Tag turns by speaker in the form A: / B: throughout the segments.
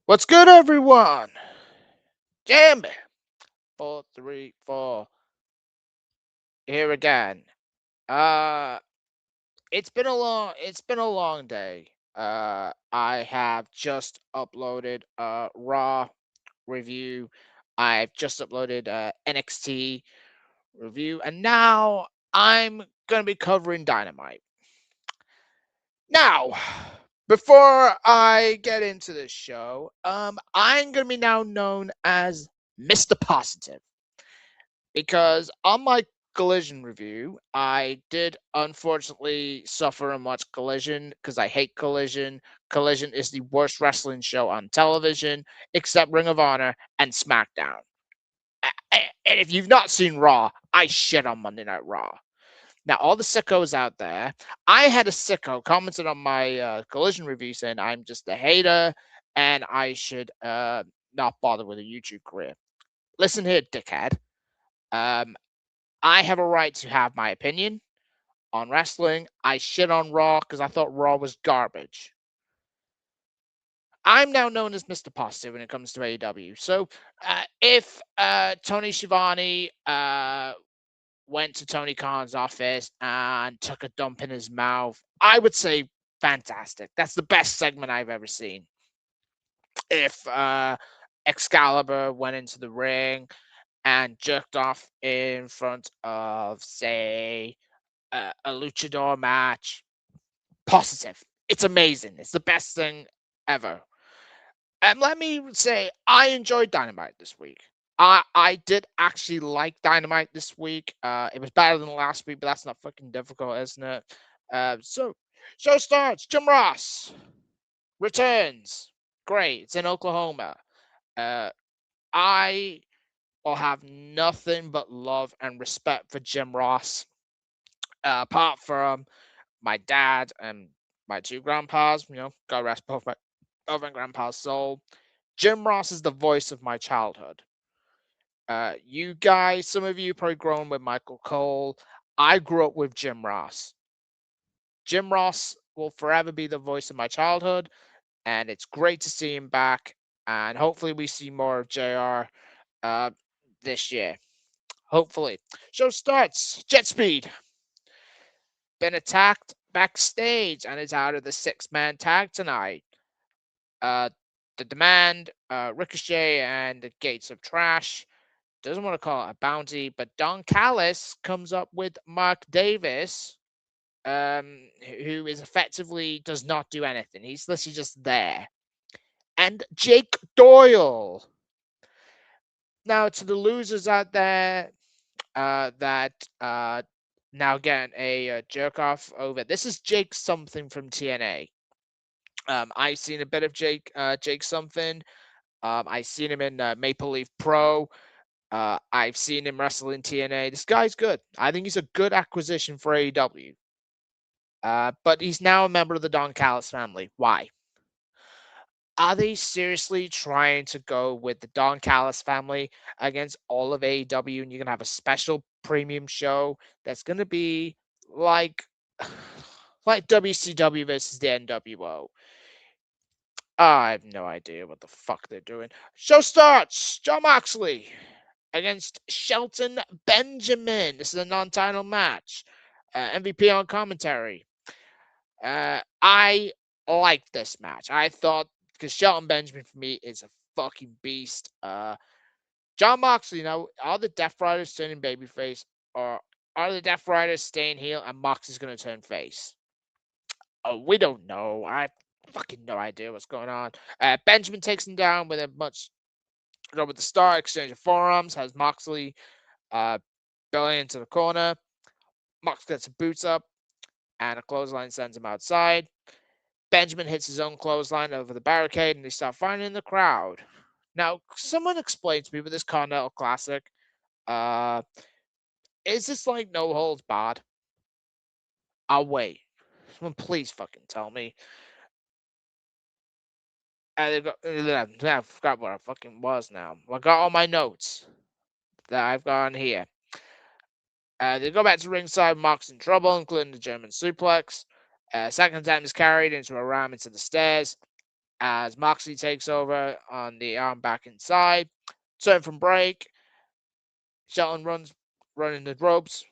A: What's good, everyone? Jam 434 here again. Uh, it's been a long day. I have just uploaded Raw review. I've just uploaded NXT review, and now I'm gonna be covering Dynamite. Now, before I get into this show, I'm gonna be now known as Mr. Positive. Because on my Collision review, I did unfortunately suffer and watch Collision because I hate Collision. Collision is the worst wrestling show on television, except Ring of Honor and SmackDown. And if you've not seen Raw, I shit on Monday Night Raw. Now, all the sickos out there, I had a sicko commented on my Collision review saying I'm just a hater and I should not bother with a YouTube career. Listen here, dickhead. Um, I have a right to have my opinion on wrestling. I shit on Raw because I thought Raw was garbage. I'm now known as Mr. Positive when it comes to AEW. So if Tony Schiavone went to Tony Khan's office and took a dump in his mouth, I would say fantastic. That's the best segment I've ever seen. If Excalibur went into the ring and jerked off in front of, say, a luchador match. Positive. It's amazing. It's the best thing ever. And let me say, I enjoyed Dynamite this week. I did actually like Dynamite this week. It was better than last week, but that's not fucking difficult, isn't it? So show starts. Jim Ross returns. Great. It's in Oklahoma. Uh, I will have nothing but love and respect for Jim Ross. Apart from my dad and my two grandpas, God rest both my grandpa's soul. Jim Ross is the voice of my childhood. You guys, some of you probably grown with Michael Cole. I grew up with Jim Ross. Jim Ross will forever be the voice of my childhood, and it's great to see him back. And hopefully, we see more of JR this year. Hopefully. Show starts. Jet Speed. Been attacked backstage and is out of the six-man tag tonight. Uh, the Demand, Ricochet, and the Gates of Trash. Doesn't want to call it a bounty, but Don Callis comes up with Mark Davis, who is effectively does not do anything. He's literally just there. And Jake Doyle. Now, to the losers out there that now getting a jerk off over, this is Jake something from TNA. I've seen a bit of Jake something. I've seen him in Maple Leaf Pro. I've seen him wrestle in TNA. This guy's good. I think he's a good acquisition for AEW. But he's now a member of the Don Callis family. Why? Are they seriously trying to go with the Don Callis family against all of AEW, and you're gonna have a special premium show that's gonna be like like WCW versus the NWO? I have no idea what the fuck they're doing. Show starts. John Moxley against Shelton Benjamin. This is a non-title match. MVP on commentary. I liked this match. I thought because Shelton Benjamin for me is a fucking beast. John Moxley, are the Death Riders turning babyface, or are the Death Riders staying heel and Moxley's gonna turn face? Oh, we don't know. I fucking no idea what's going on. Benjamin takes him down with a much with the star exchange of forearms. Has Moxley belly into the corner. Mox gets the boots up, and a clothesline sends him outside. Benjamin hits his own clothesline over the barricade, and they start fighting in the crowd. Now, someone explain to me with this Continental Classic, uh, is this like no holds barred? I'll wait. Someone please fucking tell me. I forgot what I fucking was now. I got all my notes that I've got on here. They go back to ringside. Mark's in trouble, including the German suplex. Second time is carried into a ram into the stairs. as Moxley takes over on the arm back inside. Turn from break. Shelton running the ropes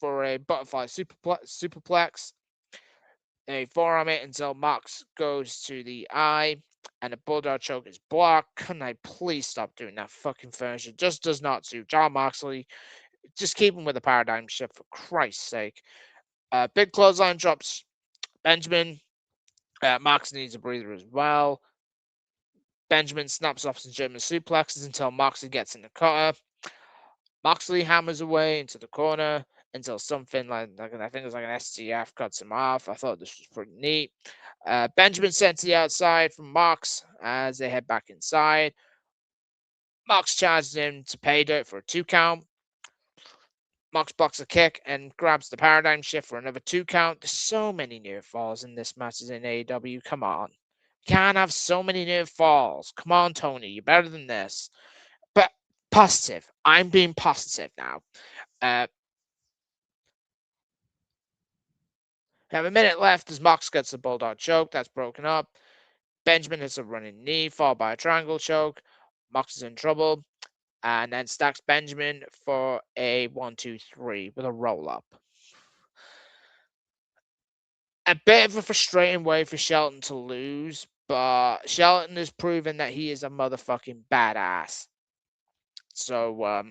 A: for a butterfly superplex. They forearm it until Mox goes to the eye, and the bulldog choke is blocked. Can I please stop doing that fucking finisher? Just does not suit John Moxley. Just keep him with a paradigm shift, for Christ's sake. Big clothesline drops Benjamin. Mox needs a breather as well. Benjamin snaps off some German suplexes until Moxley gets in the cutter. Moxley hammers away into the corner until something like I think it was like an STF cuts him off. I thought this was pretty neat. Benjamin sent to the outside from Mox as they head back inside. Mox charges him to pay dirt for a 2 count. Mox blocks a kick and grabs the paradigm shift for another 2 count. There's so many near falls in this match as in AEW. Come on. You can't have so many near falls. Come on, Tony. You're better than this. But positive. I'm being positive now. Have a minute left as Mox gets the bulldog choke. That's broken up. Benjamin hits a running knee, followed by a triangle choke. Mox is in trouble. And then stacks Benjamin for a 1-2-3 with a roll up. A bit of a frustrating way for Shelton to lose, but Shelton has proven that he is a motherfucking badass. So,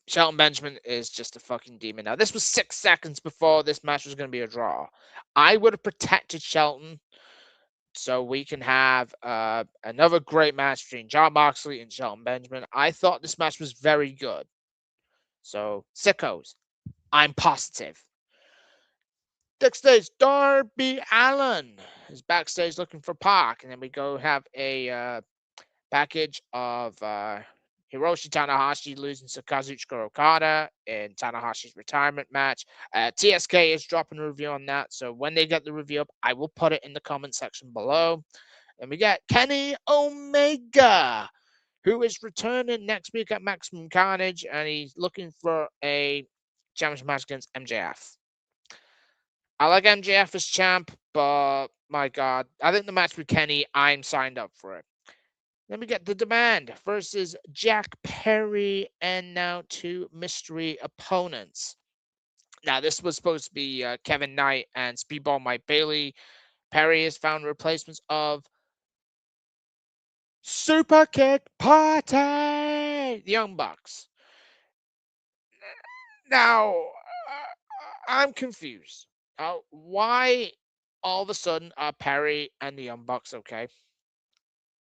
A: Shelton Benjamin is just a fucking demon. Now, this was 6 seconds before this match was going to be a draw. I would have protected Shelton so we can have another great match between John Moxley and Shelton Benjamin. I thought this match was very good. So, sickos, I'm positive. Next stage, Darby Allin is backstage looking for Pac, and then we go have a package of Hiroshi Tanahashi losing to Kazuchika Okada in Tanahashi's retirement match. TSK is dropping a review on that, so when they get the review up, I will put it in the comment section below. And we get Kenny Omega, who is returning next week at Maximum Carnage, and he's looking for a championship match against MJF. I like MJF as champ, but my God, I think the match with Kenny, I'm signed up for it. Then we get The Demand versus Jack Perry and now 2 mystery opponents. Now, this was supposed to be Kevin Knight and Speedball Mike Bailey. Perry has found replacements of Super Kick Party, the Young Bucks. Now, I'm confused. Why all of a sudden are Perry and the Young Bucks okay?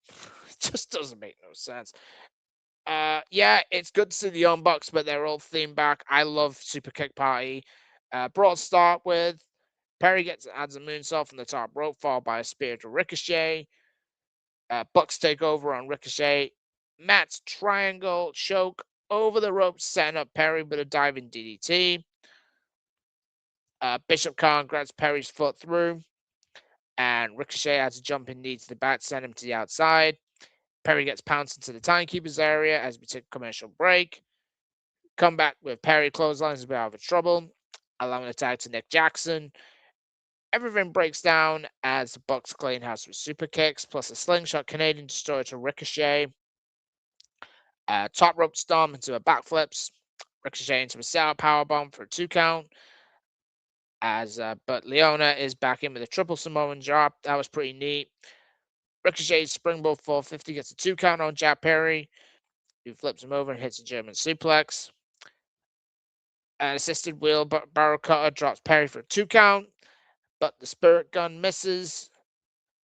A: It just doesn't make no sense. Yeah, it's good to see the Young Bucks, but they're all themed back. I love Super Kick Party. Brought start with Perry adds a moonsault from the top rope, followed by a spear to Ricochet. Bucks take over on Ricochet. Matt's triangle choke over the ropes, setting up Perry with a diving DDT. Bishop Khan grabs Perry's foot through, and Ricochet adds a jumping knee to the back, send him to the outside. Perry gets pounced into the timekeeper's area as we take a commercial break. Come back with Perry clotheslines a bit out of trouble, allowing a tag to Nick Jackson. Everything breaks down as the Bucks clean house with super kicks, plus a slingshot Canadian destroyer to Ricochet. Top rope stomp into a backflips. Ricochet into a sour powerbomb for a 2 count. But Leona is back in with a triple Samoan drop. That was pretty neat. Ricochet springboard 450 gets a 2 count on Jack Perry, who flips him over and hits a German suplex. An assisted wheel barrel cutter drops Perry for a 2 count, but the spirit gun misses.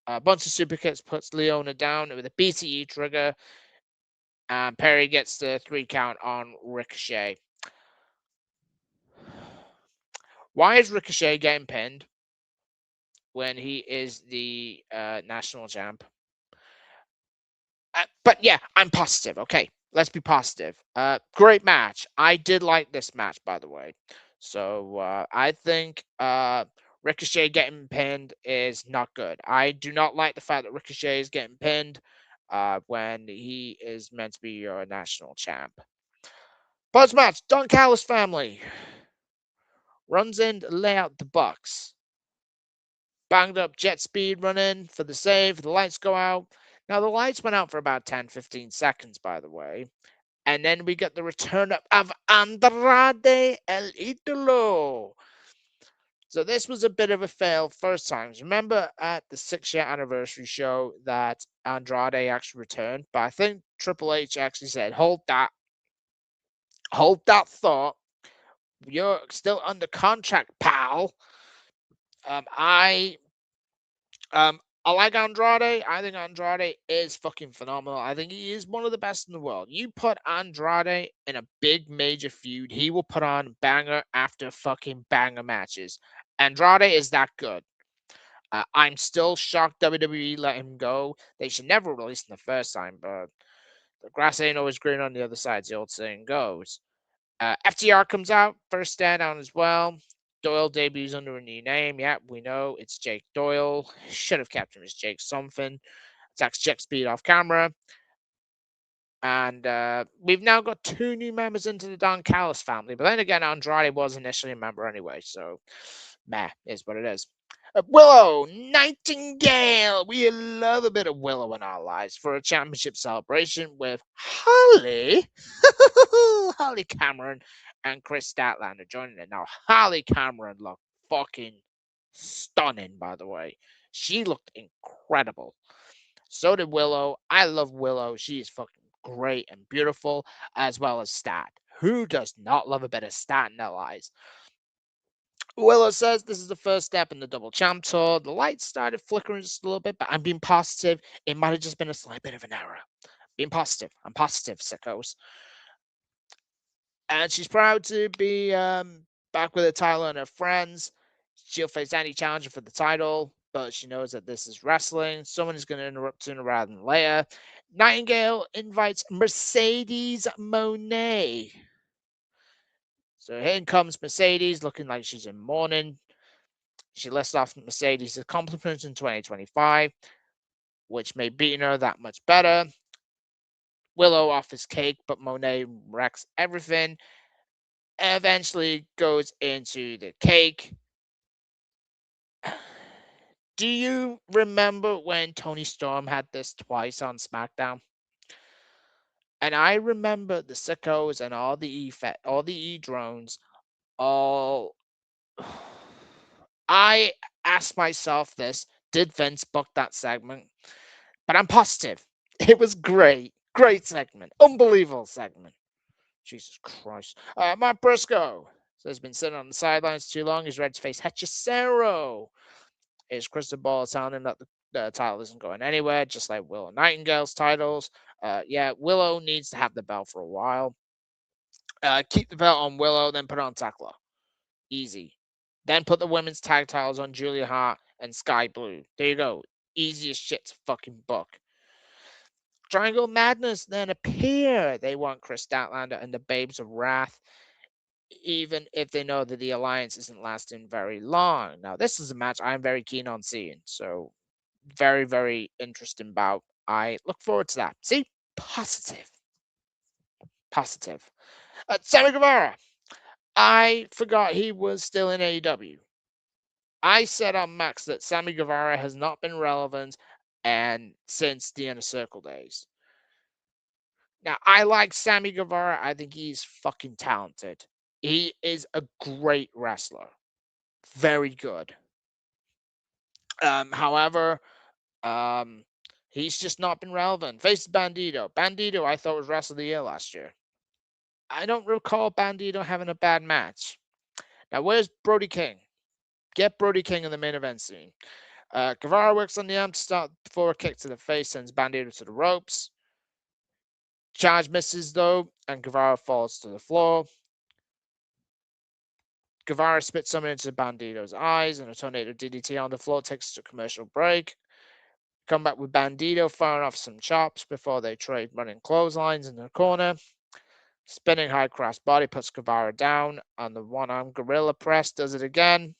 A: A bunch of super kicks puts Leona down with a BTE trigger, and Perry gets the 3 count on Ricochet. Why is Ricochet getting pinned when he is the national champ? But yeah, I'm positive. Okay, let's be positive. Great match. I did like this match, by the way. So I think Ricochet getting pinned is not good. I do not like the fact that Ricochet is getting pinned when he is meant to be your national champ. Post match, Don Callis family runs in to lay out the Bucks. banged up jet speed running for the save. The lights go out. Now, the lights went out for about 10-15 seconds, by the way. And then we get the return of Andrade El Idolo. So this was a bit of a fail first time. Remember at the 6-year anniversary show that Andrade actually returned? But I think Triple H actually said, hold that thought. You're still under contract, pal. I like Andrade. I think Andrade is fucking phenomenal. I think he is one of the best in the world. You put Andrade in a big major feud, he will put on banger after fucking banger matches. Andrade is that good. I'm still shocked WWE let him go. They should never release him the first time, but the grass ain't always green on the other side, as the old saying goes. FTR comes out, first stand down as well. Doyle debuts under a new name. Yeah, we know it's Jake Doyle. Should have kept him as Jake something. Attacks Jet Speed off camera. And we've now got 2 new members into the Don Callis family. But then again, Andrade was initially a member anyway. So, meh, is what it is. Willow Nightingale. We love a bit of Willow in our lives for a championship celebration with Holly, Holly Cameron, and Chris Statlander joining it. Now, Holly Cameron looked fucking stunning, by the way. She looked incredible. So did Willow. I love Willow. She is fucking great and beautiful, as well as Stat. Who does not love a bit of Stat in their lives? Willow says this is the first step in the double champ tour. The lights started flickering just a little bit, but I'm being positive. It might have just been a slight bit of an error. Being positive. I'm positive, sickos. And she's proud to be back with her title and her friends. She'll face any challenger for the title, but she knows that this is wrestling. Someone is going to interrupt sooner rather than later. Nightingale invites Mercedes Monet. So here comes Mercedes, looking like she's in mourning. She lists off Mercedes' accomplishments in 2025, which made beating her that much better. Willow offers cake, but Monet wrecks everything. Eventually goes into the cake. Do you remember when Tony Storm had this twice on SmackDown? And I remember the sickos and all the drones all. I asked myself this: did Vince book that segment? But I'm positive. It was great. Great segment. Unbelievable segment. Jesus Christ. Mark Briscoe. So he's been sitting on the sidelines too long. He's ready to face Hechicero. His crystal ball is telling him that the title isn't going anywhere, just like Willow Nightingale's titles. Yeah, Willow needs to have the belt for a while. Keep the belt on Willow, then put it on Tekla. Easy. Then put the women's tag titles on Julia Hart and Sky Blue. There you go. Easiest shit to fucking book. Triangle Madness then appear. They want Chris Statlander and the Babes of Wrath, even if they know that the alliance isn't lasting very long. Now, this is a match I'm very keen on seeing. So, very, very interesting bout. I look forward to that. See? Positive. Positive. Sammy Guevara. I forgot he was still in AEW. I said on Max that Sammy Guevara has not been relevant and since the Inner Circle days. Now, I like Sammy Guevara. I think he's fucking talented. He is a great wrestler. Very good. However, he's just not been relevant. Face Bandito. Bandito, I thought was Wrestler of the Year last year. I don't recall Bandito having a bad match. Now, where's Brody King? Get Brody King in the main event scene. Guevara works on the arm to start before a kick to the face, sends Bandito to the ropes. Charge misses though, and Guevara falls to the floor. Guevara spits something into Bandito's eyes, and a tornado DDT on the floor takes us to a commercial break. Come back with Bandito firing off some chops before they trade running clotheslines in the corner. Spinning high cross body puts Guevara down on the one-arm gorilla press, does it again.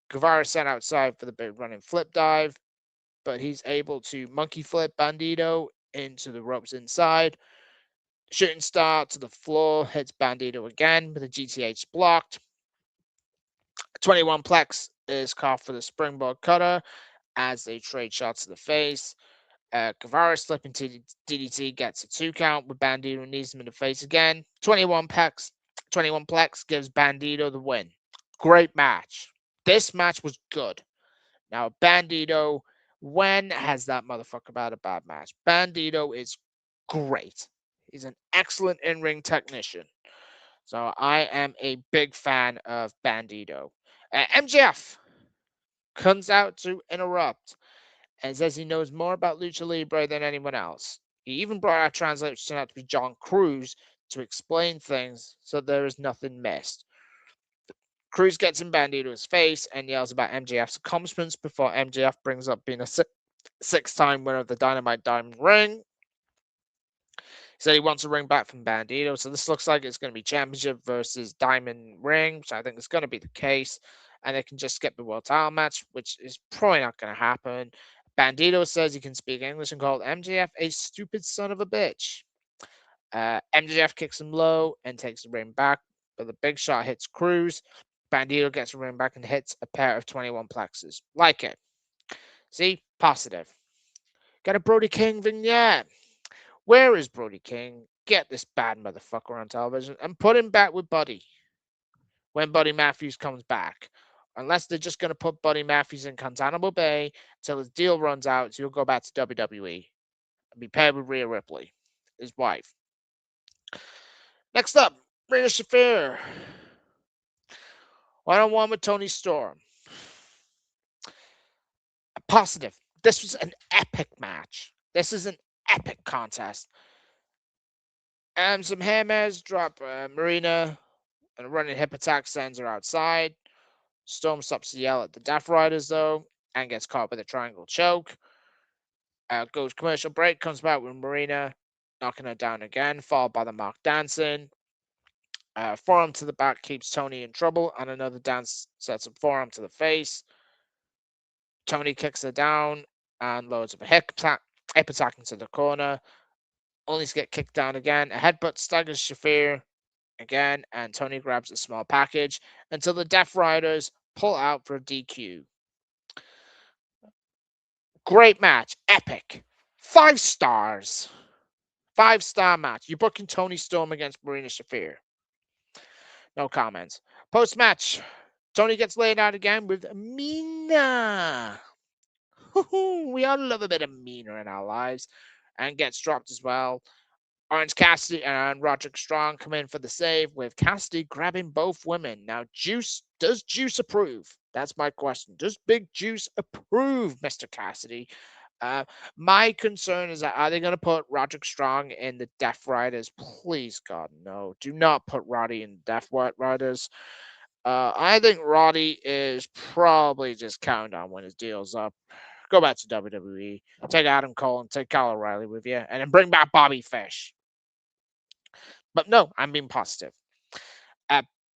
A: Guevara sent outside for the big running flip dive, but he's able to monkey flip Bandito into the ropes inside. Shooting star to the floor, hits Bandito again with a GTH blocked. 21 Plex is caught for the springboard cutter as they trade shots to the face. Guevara slipping to DDT gets a 2 count with Bandito knees him in the face again. 21 Plex gives Bandito the win. Great match. This match was good. Now, Bandito, when has that motherfucker had a bad match? Bandito is great. He's an excellent in-ring technician. So I am a big fan of Bandito. MJF comes out to interrupt and says he knows more about Lucha Libre than anyone else. He even brought our translator, which turned out to be John Cruz, to explain things so there is nothing missed. Cruz gets in Bandito's face and yells about MJF's accomplishments before MJF brings up being a six-time winner of the Dynamite Diamond Ring. He said he wants a ring back from Bandito, so this looks like it's going to be Championship versus Diamond Ring, which I think is going to be the case. And they can just skip the World Title match, which is probably not going to happen. Bandito says he can speak English and called MJF a stupid son of a bitch. MJF kicks him low and takes the ring back, but the big shot hits Cruz. Bandito gets the ring back and hits a pair of 21 plexes. Like it. See? Positive. Got a Brody King vignette. Where is Brody King? Get this bad motherfucker on television and put him back with Buddy when Buddy Matthews comes back. Unless they're just going to put Buddy Matthews in Guantanamo Bay until his deal runs out, so he'll go back to WWE and be paired with Rhea Ripley, his wife. Next up, Rhea Shafir. One-on-one with Toni Storm. Positive. This was an epic match. This is an epic contest. Some hammers drop Marina, and a running hip attack sends her outside. Storm stops to yell at the Death Riders, though, and gets caught with a triangle choke. Goes commercial break, comes back with Marina, knocking her down again, followed by the Mark dancing. Forearm to the back keeps Toni in trouble, and another dance sets a forearm to the face. Toni kicks her down and loads up a hip attack into the corner, only to get kicked down again. A headbutt staggers Shafir again, and Toni grabs a small package until the Death Riders pull out for a DQ. Great match. Epic. 5 stars. 5-star match. You're booking Toni Storm against Marina Shafir. No comments. Post-match, Toni gets laid out again with Mina. We all love a bit of Mina in our lives. And gets dropped as well. Orange Cassidy and Roderick Strong come in for the save, with Cassidy grabbing both women. Now, does Juice approve? That's my question. Does Big Juice approve, Mr. Cassidy? My concern is that are they going to put Roderick Strong in the Death Riders? Please, God, no. Do not put Roddy in Death Riders. I think Roddy is probably just counting on when his deal's up. Go back to WWE. Take Adam Cole and take Kyle O'Reilly with you. And then bring back Bobby Fish. But no, I'm being positive.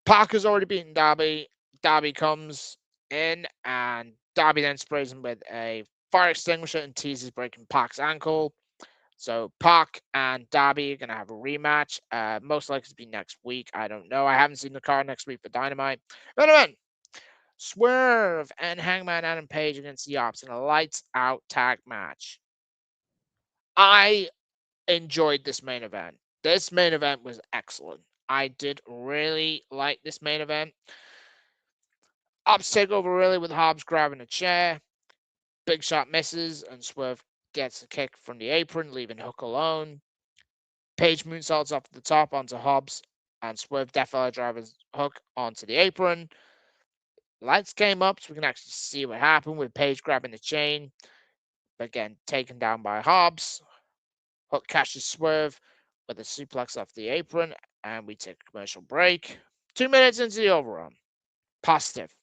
A: Parker's already beaten Darby. Darby comes in, and Darby then sprays him with a fire extinguisher and teases breaking Park's ankle. So Park and Darby are going to have a rematch. Most likely to be next week. I don't know. I haven't seen the card next week for Dynamite. But anyway, Swerve and Hangman Adam Page against the Ops in a lights-out tag match. I enjoyed this main event. This main event was excellent. I did really like this main event. Ops take over really with Hobbs grabbing a chair. Big Shot misses and Swerve gets a kick from the apron, leaving Hook alone. Page moonsaults off the top onto Hobbs, and Swerve definitely drives Hook onto the apron. Lights came up so we can actually see what happened with Page grabbing the chain, but again taken down by Hobbs. Hook catches Swerve with a suplex off the apron, and we take a commercial break. 2 minutes into the overrun. Positive.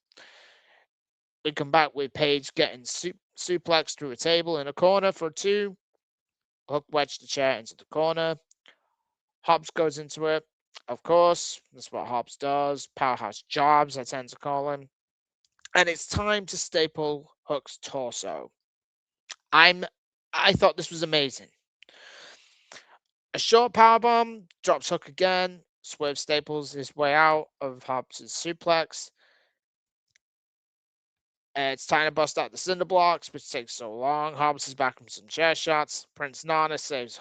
A: We come back with Page getting suplex through a table in a corner for 2. Hook wedged the chair into the corner. Hobbs goes into it. Of course, that's what Hobbs does. Powerhouse jobs, I tend to call him. And it's time to staple Hook's torso. I thought this was amazing. A short powerbomb drops Hook again. Swerve staples his way out of Hobbs' suplex. It's time to bust out the cinder blocks, which takes so long. Hobbs is back from some chair shots. Prince Nana saves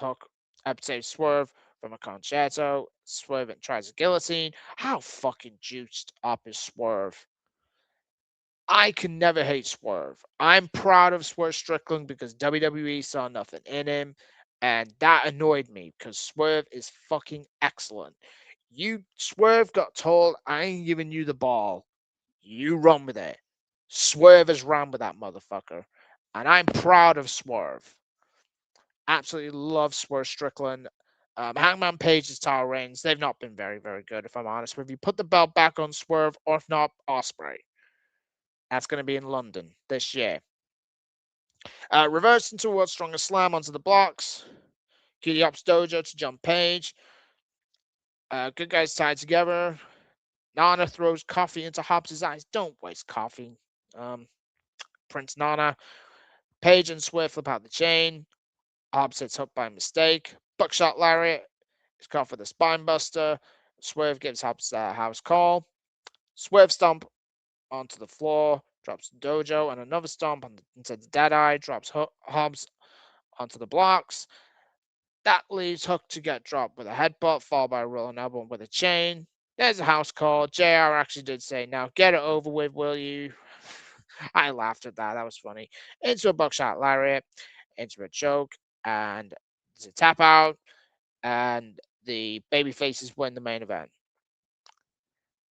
A: saves Swerve from a concerto. Swerve tries a guillotine. How fucking juiced up is Swerve? I can never hate Swerve. I'm proud of Swerve Strickland because WWE saw nothing in him, and that annoyed me because Swerve is fucking excellent. Swerve got told, I ain't giving you the ball. You run with it. Swerve has run with that motherfucker. And I'm proud of Swerve. Absolutely love Swerve Strickland. Hangman Page's title reigns, they've not been very, very good, if I'm honest with you. Put the belt back on Swerve, or if not, Osprey. That's going to be in London this year. Reversing towards Stronger Slam onto the blocks. Kitty Hop's Dojo to jump Page. Good guys tied together. Nana throws coffee into Hobbs' eyes. Don't waste coffee. Prince Nana. Page and Swerve flip out the chain. Hobbs hits Hook by mistake. Buckshot Lariat is caught for the spine buster. Swerve gives Hobbs a house call. Swerve stomp onto the floor. Drops Dojo and another stomp into the Deadeye. Drops Hobbs onto the blocks. That leaves Hook to get dropped with a headbutt, followed by a rolling elbow with a chain. There's a house call. JR actually did say, now get it over with, will you? I laughed at that. That was funny. Into a buckshot lariat, into a choke, and there's a tap out, and the babyfaces win the main event.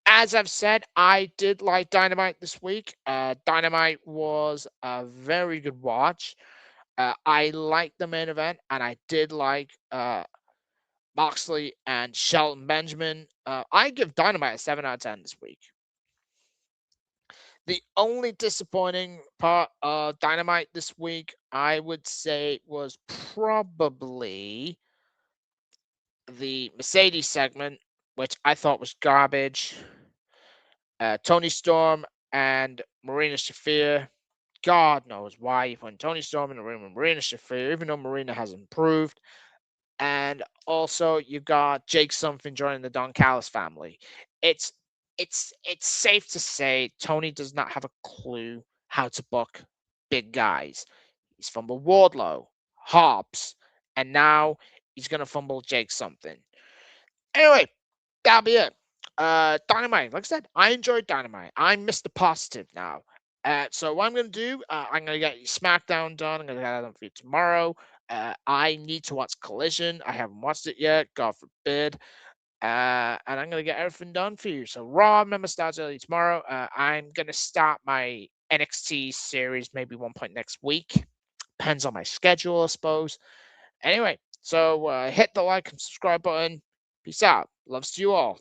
A: As I've said, I did like Dynamite this week. Dynamite was a very good watch. I liked the main event, and I did like Moxley and Shelton Benjamin. I give Dynamite a 7 out of 10 this week. The only disappointing part of Dynamite this week, I would say, was probably the Mercedes segment, which I thought was garbage. Tony Storm and Marina Shafir. God knows why you put Tony Storm in the room with Marina Shafir, even though Marina has improved. And also you got Jake Something joining the Don Callis family. It's safe to say Tony does not have a clue how to book big guys. He's fumbled Wardlow, Hobbs, and now he's gonna fumble Jake Something. Anyway, that'll be it. Dynamite, like I said, I enjoyed Dynamite. I'm Mr. Positive now. So what I'm gonna do, I'm gonna get SmackDown done. I'm gonna get that done for you tomorrow. I need to watch Collision. I haven't watched it yet. God forbid. And I'm gonna get everything done for you. So Raw, remember, starts early tomorrow. I'm gonna start my NXT series maybe one point next week. Depends on my schedule, I suppose. Anyway, so hit the like and subscribe button. Peace out. Loves to you all.